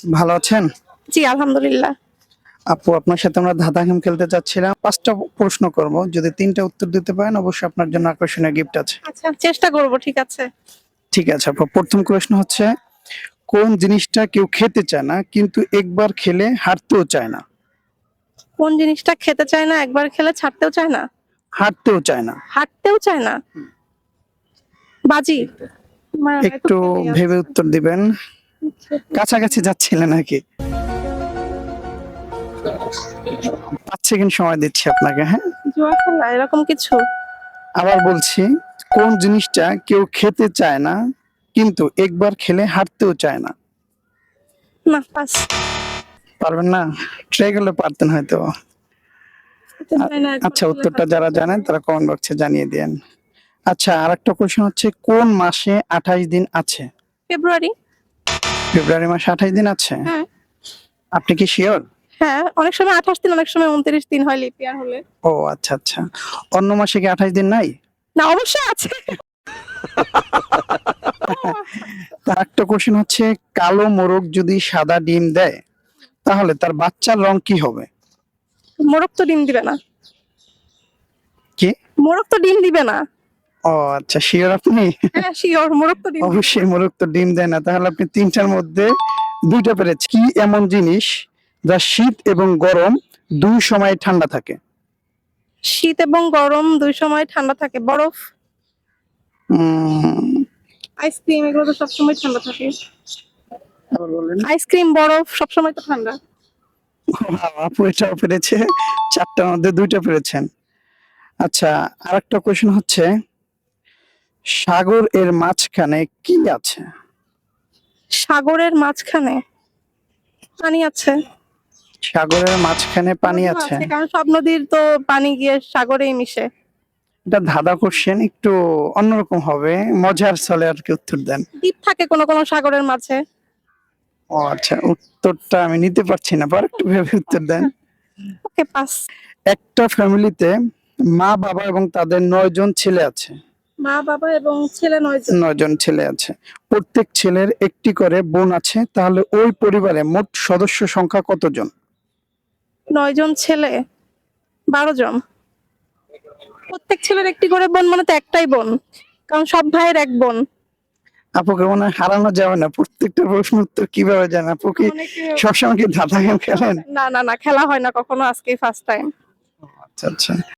ভালো আছেন? জি আলহামদুলিল্লাহ। আপু, আপনার সাথে আমরা ধাঁধা গেম খেলতে চাচ্ছিলাম। 5টা প্রশ্ন করব। যদি 3টা উত্তর দিতে পারেন অবশ্যই আপনার জন্য আকর্ষণীয় গিফট আছে। আচ্ছা চেষ্টা করব, ঠিক আছে। ঠিক আছে আপু, প্রথম প্রশ্ন হচ্ছে কোন জিনিসটা কেউ খেতে চায় না কিন্তু একবার খেলে হারতেও চায় না? কোন জিনিসটা খেতে চায় না, একবার খেলে ছাড়তেও চায় না, হারতেও চায় না। হাঁটতেও চায় না? বাজি। এত একটু খেলে ভেবে যাচ্ছে। উত্তর দিবেন। কাছাকাছি যাচ্ছিলেন নাকি? 5 সেকেন্ড সময় দিচ্ছি আপনাকে, হ্যাঁ? জুয়া খেলা এরকম কিছু? আবার বলছি, কোন জিনিসটা কেউ খেতে চায় না কিন্তু একবার খেলে হারতেও চায় না? না, পাস। পারবেন না? ট্রাই করলে পারতেন হয়তো। খেতে চায় না, একবার আচ্ছা, খেলে উত্তরটা হাঁটতেও যারা চায় জানেন না। তারা কমেন্ট বক্সে জানিয়ে দেন। আচ্ছা, আরেকটা কোশ্চেন হচ্ছে কোন মাসে 28 দিন আছে? ফেব্রুয়ারি। ফেব্রুয়ারি মাসে 28 দিন আছে? হ্যাঁ। আপনি কি শিওর? হ্যাঁ, অনেক সময় 28 দিন, অনেক সময় 29 দিন হয় লিপ ইয়ার হলে। ও আচ্ছা আচ্ছা। অন্য মাসে কি 28 দিন নাই? না, অবশ্যই আছে। তার একটা কোশ্চেন হচ্ছে কালো মোরগ যদি সাদা ডিম দেয় তাহলে তার বাচ্চার রং কি হবে? মোরগ তো ডিম দিবে না। কি? মোরগ তো ডিম দিবে না। ও আচ্ছা, শিওর আপনি? হ্যাঁ শিওর, মোরগ তো ডিম দিবে না। অবশ্যই মোরগ তো ডিম দেয় না। তাহলে আপনি 3টার মধ্যে 2টা পেরেছেন। কি এমন জিনিস যা শীত এবং গরম দুই সময় ঠান্ডা থাকে? শীত এবং গরম দুই সময় ঠান্ডা থাকে? বরফ, উম, আইসক্রিম, এগুলো তো সবসময় ঠান্ডা থাকে। আবার বলেন। আইসক্রিম, বরফ সবসময় তো ঠান্ডা। আপু এটাও পেরেছে। 4টার মধ্যে 2টা পেরেছেন। আচ্ছা, আরেকটা কোশ্চেন হচ্ছে সাগর এর মাঝখানে কি আছে? সাগরের মাঝখানে পানি আছে। সাগরের মাঝখানে পানি নদীও আছে? কারণ সব নদীর তো পানি গিয়ে সাগরেই মিশে। এটা ধাঁধা কোশ্চেন, একটু অন্যরকম হবে, মজার ছলে আর কি উত্তর দেন। দ্বীপ থাকে কোন কোন সাগরের মাঝে। ও আচ্ছা, উত্তরটা আমি নিতে পারছি না, পর একটু ভেবে উত্তর দেন। ওকে, পাস। একটা ফ্যামিলিতে মা বাবা এবং তাদের 9জন ছেলে আছে। মা বাবা এবং ছেলে 9 জন। 9জন ছেলে আছে। প্রত্যেক ছেলের একটি করে বোন আছে, তাহলে ওই পরিবারে মোট সদস্য সংখ্যা কতজন? 9 জন ছেলে, 12 জন। প্রত্যেক ছেলের একটি করে বোন মানে তো একটাই বোন, কারণ সব ভাইয়ের এক বোন। আপুকে মনে হয় হারানো যাবে না, প্রত্যেকটা প্রশ্ন উত্তর কিভাবে জানেন? আপু কি অনেকে- সবসময় কি ধাঁধা গেম খেলেন? না না না, খেলা হয় না কখনো, আজকেই ফার্স্ট টাইম। আচ্ছা আচ্ছা।